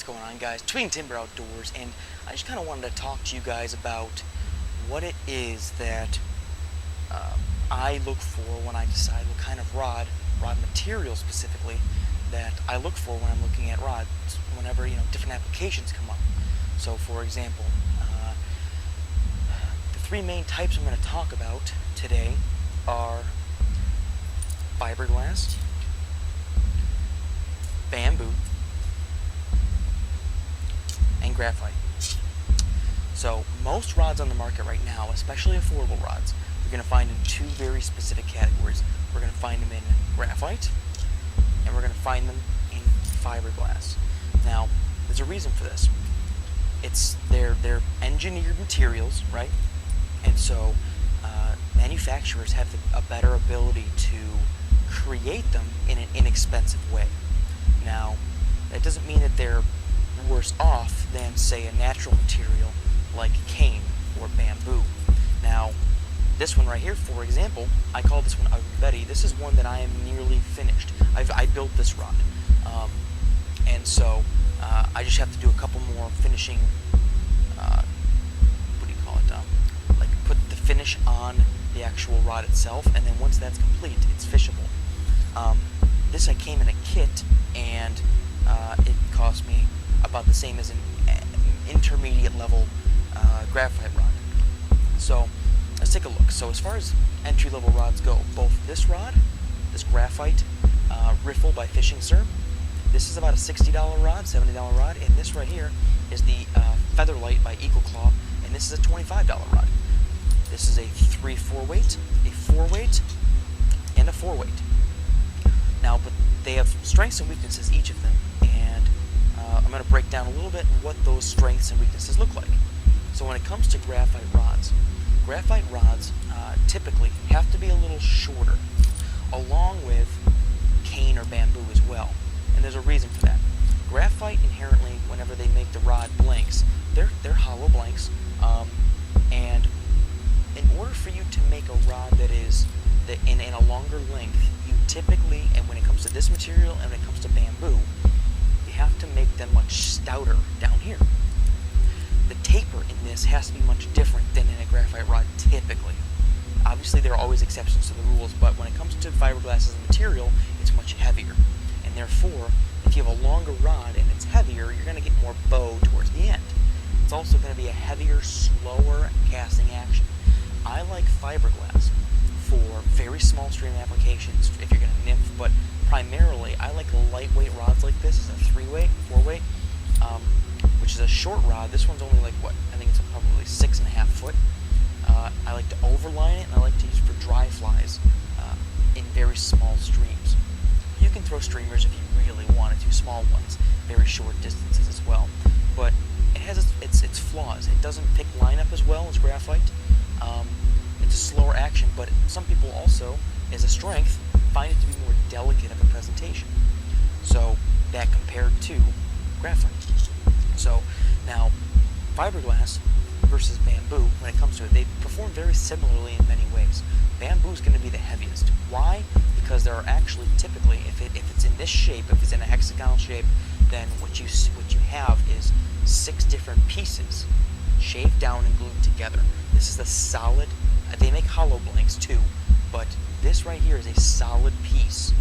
going on, guys? Tweeting Timber Outdoors, and I just kind of wanted to talk to you guys about what it is that I look for when I decide what kind of rod material specifically, that I look for when I'm looking at rods, whenever, different applications come up. So, for example, the three main types I'm going to talk about today are fiberglass, bamboo, and graphite. So most rods on the market right now, especially affordable rods, you're going to find in two very specific categories. We're going to find them in graphite, and we're going to find them in fiberglass. Now, there's a reason for this. They're engineered materials, right? And so manufacturers have a better ability to create them in an inexpensive way. Now, that doesn't mean that they're worse off than, say, a natural material like cane or bamboo. Now, this one right here, for example, I call this one a Betty. This is one that I am nearly finished. I built this rod, and so I just have to do a couple more finishing. What do you call it? Like put the finish on the actual rod itself, and then once that's complete, it's fishable. This I came in a kit, and it cost me about the same as an intermediate level graphite rod. So let's take a look. So as far as entry-level rods go, both this rod, this graphite riffle by FISHINGSIR, this is about a $60 rod, $70 rod, and this right here is the Featherlight by EagleClaw, and this is a $25 rod. This is a 3/4 weight, a 4 weight, and a 4 weight. Now, but they have strengths and weaknesses, each of them, and I'm going to break down a little bit what those strengths and weaknesses look like. So when it comes to graphite rods typically have to be a little shorter, along with cane or bamboo as well. And there's a reason for that. Graphite inherently, whenever they make the rod blanks, they're hollow blanks, and in order for you to make a rod that is in a longer length, you typically, and when it comes to this material and when it comes to bamboo, you have to make them much stouter down here. The taper in this has to be much different than in a graphite rod typically. Obviously, there are always exceptions to the rules, but when it comes to fiberglass as a material, it's much heavier. And therefore, if you have a longer rod and it's heavier, you're going to get more bow towards the end. It's also going to be a heavier, slower casting action. I like fiberglass for very small stream applications if you're going to nymph, but primarily I like lightweight rods like this. It's a 3-weight, 4-weight, which is a short rod. This one's only like, I think it's probably 6.5 foot. I like to overline it, and I like to use it for dry flies in very small streams. You can throw streamers if you really wanted to, small ones, very short distances as well. But it has its flaws. It doesn't pick line up as well as graphite. It's a slower action, but some people also, as a strength, find it to be more delicate of a presentation. So that compared to graphite. So now, fiberglass versus bamboo, when it comes to it, they perform very similarly in many ways. Bamboo is going to be the heaviest. Why? Because there are actually typically, if it's in this shape, if it's in a hexagonal shape, then what you have is 6 different pieces shaved down and glued together. This is the solid. They make hollow blanks too, but this right here is a solid piece,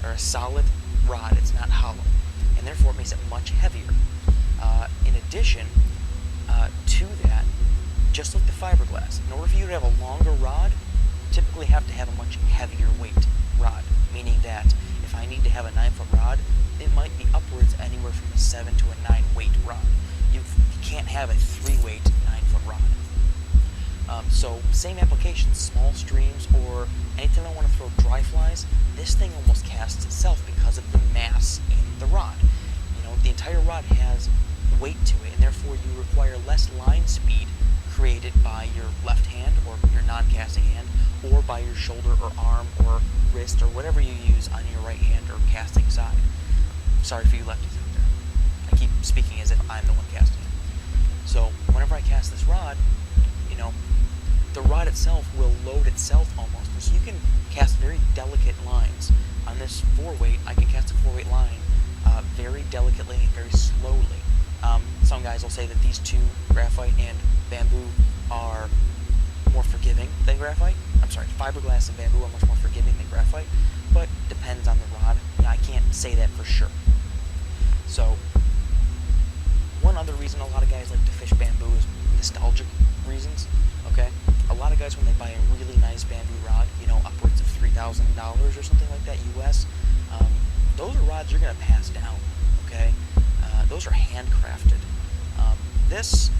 or a solid rod. It's not hollow, and therefore it makes it much heavier. In addition to that, just like the fiberglass, in order for you to have a longer rod, you typically have to have a much heavier weight rod, meaning that if I need to have a 9-foot rod, it might be upwards anywhere from a 7 to a 9 weight rod. You can't have a 3-weight 9-foot rod. So same application, small streams or anything I want to throw dry flies, this thing almost casts itself because of the mass in the rod. The entire rod has weight to it, and therefore you require less line speed created by your left hand or your non-casting hand, or by your shoulder or arm or wrist or whatever you use on your right hand or casting side. Sorry for you lefties out there. I keep speaking as if I'm the one casting it. So whenever I cast this rod, the rod itself will load itself almost. So you can cast very delicate lines. On this 4-weight, I can cast a 4-weight line very delicately and very slowly. will say that these two, graphite and bamboo, are more forgiving than graphite. I'm sorry, fiberglass and bamboo are much more forgiving than graphite, but depends on the rod. I can't say that for sure. So, one other reason a lot of guys like to fish bamboo is nostalgic reasons, okay? A lot of guys, when they buy a really nice bamboo rod, you know, upwards of $3,000 or something like that US, those are rods you're going to pass down, okay? Those are handcrafted. This,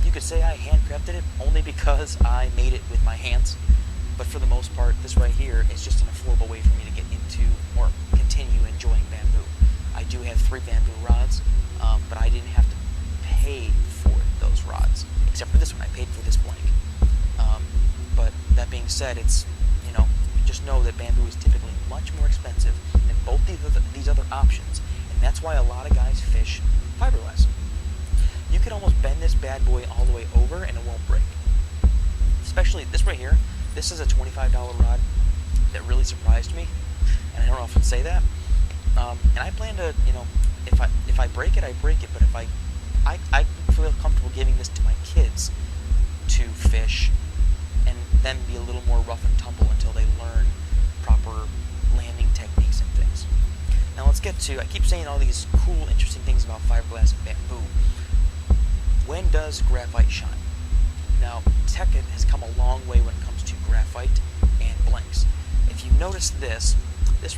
you could say I handcrafted it only because I made it with my hands, but for the most part, this right here is just an affordable way for me to get into or continue enjoying bamboo. I do have 3 bamboo rods, but I didn't have to pay for those rods, except for this one. I paid for this blank. But that being said, it's, you know, just know that bamboo is typically much more expensive than both these other options, and that's why a lot of guys fish fiberglass. You can almost bend this bad boy all the way over and it won't break. Especially this right here. This is a $25 rod that really surprised me, and I don't often say that. And I plan to, you know, if I break it, I break it. But if I feel comfortable giving this to my kids to fish, and then be a little more rough and tumble until they learn proper landing techniques and things. Now let's get to, I keep saying all these cool, interesting things about fiberglass and bamboo. When does graphite shine? Now, tech has come a long way when it comes to graphite and blanks. If you notice this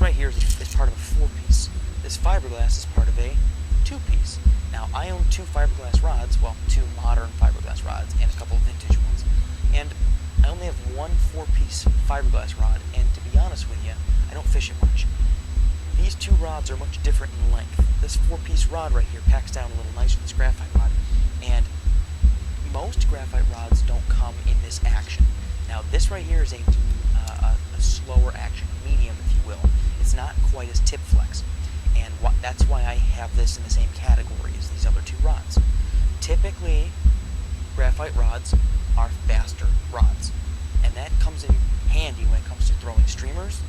right here is part of a 4-piece. This fiberglass is part of a 2-piece. Now, I own 2 fiberglass rods, well, 2 modern fiberglass rods and a couple of vintage ones. And I only have 1 4-piece fiberglass rod, and to be honest with you, I don't fish it much. These 2 rods are much different in length. This 4-piece rod right here packs down a little nicer than this graphite rod, and most graphite rods don't come in this action. Now, this right here is a slower action, medium, if you will. It's not quite as tip flex, and that's why I have this in the same category as these other 2 rods. Typically, graphite rods are faster rods, and that comes in handy when it comes to throwing streamers,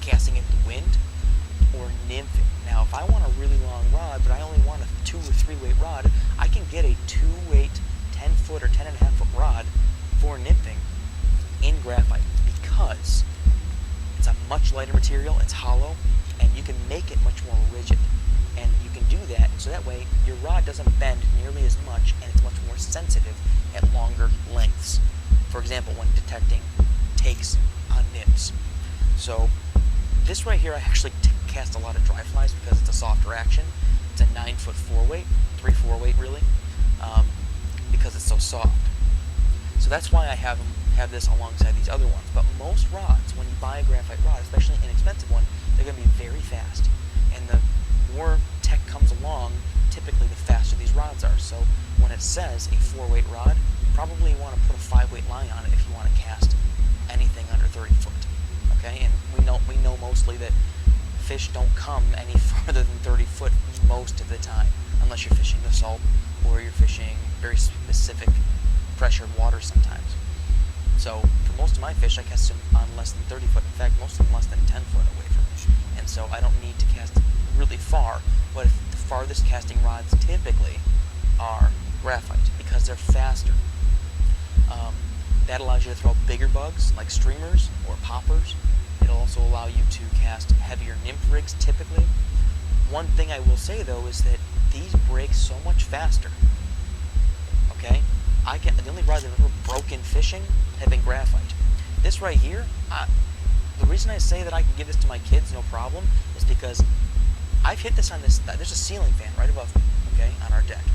casting into the wind, or nymphing. Now, if I want a really long rod, but I only want a 2 or 3 weight rod, I can get a 2 weight 10-foot or 10.5-foot rod for nymphing in graphite, because it's a much lighter material, it's hollow, and you can make it much more rigid. And you can do that, so that way your rod doesn't bend nearly as much, and it's much more sensitive at longer lengths. For example, when detecting takes on nymphs. So this right here, I actually cast a lot of dry flies because it's a softer action. It's a 9-foot 4-weight, 3/4 weight really, because it's so soft. So that's why I have this alongside these other ones. But most rods, when you buy a graphite rod, especially an inexpensive one, they're going to be very fast. And the more tech comes along, typically the faster these rods are. So when it says a 4-weight rod, you probably want to put a 5-weight line on it if you want to cast anything under 30 foot. Okay, and we know mostly that fish don't come any farther than 30 foot most of the time, unless you're fishing the salt or you're fishing very specific pressured water sometimes. So for most of my fish, I cast them on less than 30 foot. In fact, most of them less than 10 foot away from me. And so I don't need to cast really far, but the farthest casting rods typically are graphite because they're faster. That allows you to throw bigger bugs like streamers or poppers. It'll also allow you to cast heavier nymph rigs typically. One thing I will say though is that these break so much faster. Okay? The only rods I've ever broken fishing have been graphite. This right here, the reason I say that I can give this to my kids no problem is because I've hit this on this, there's a ceiling fan right above me, okay, on our deck.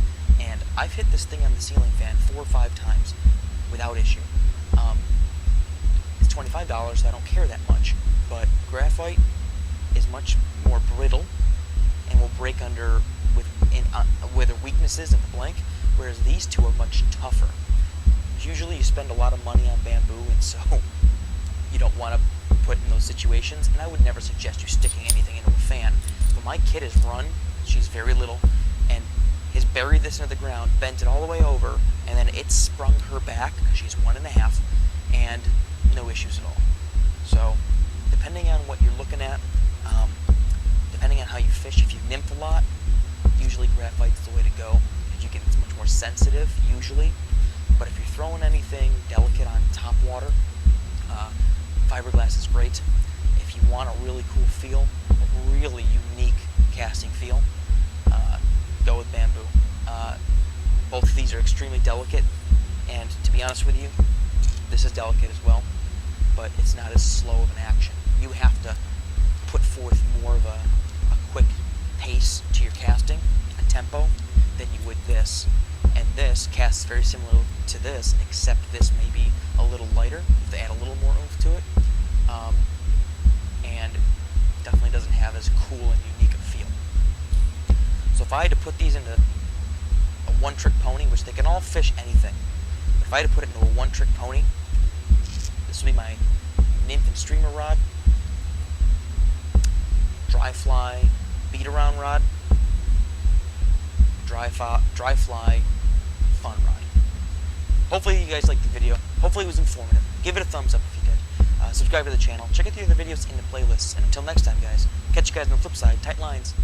And I've hit this thing on the ceiling fan 4 or 5 times without issue. It's $25, so I don't care that much. But graphite is much more brittle and will break under with the weaknesses in the blank, whereas these 2 are much tougher. Usually you spend a lot of money on bamboo, and so you don't want to put in those situations, and I would never suggest you sticking anything into a fan. But my kid has run, she's very little, and has buried this into the ground, bent it all the way over, and then it sprung her back, because she's 1.5, and no issues at all. So, depending on what you're looking at, depending on how you fish, if you nymph a lot, usually graphite's the way to go, because you get much more more sensitive usually. But if you're throwing anything delicate on top water, fiberglass is great. If you want a really cool feel, a really unique casting feel, go with bamboo. Both of these are extremely delicate, and to be honest with you, this is delicate as well, but it's not as slow of an action. You have to put forth more of a quick pace to your casting, a tempo, than you would this. And this casts very similar to this, except this may be a little lighter, to add a little more oomph to it, and definitely doesn't have as cool and unique a feel. So if I had to put these into a one-trick pony, which they can all fish anything, but if I had to put it into a one-trick pony, this would be my nymph and streamer rod, dry fly beat around rod, dry fly fun rod. Hopefully you guys liked the video. Hopefully it was informative. Give it a thumbs up if you did. Subscribe to the channel. Check out the other videos in the playlists. And until next time, guys, catch you guys on the flip side. Tight lines.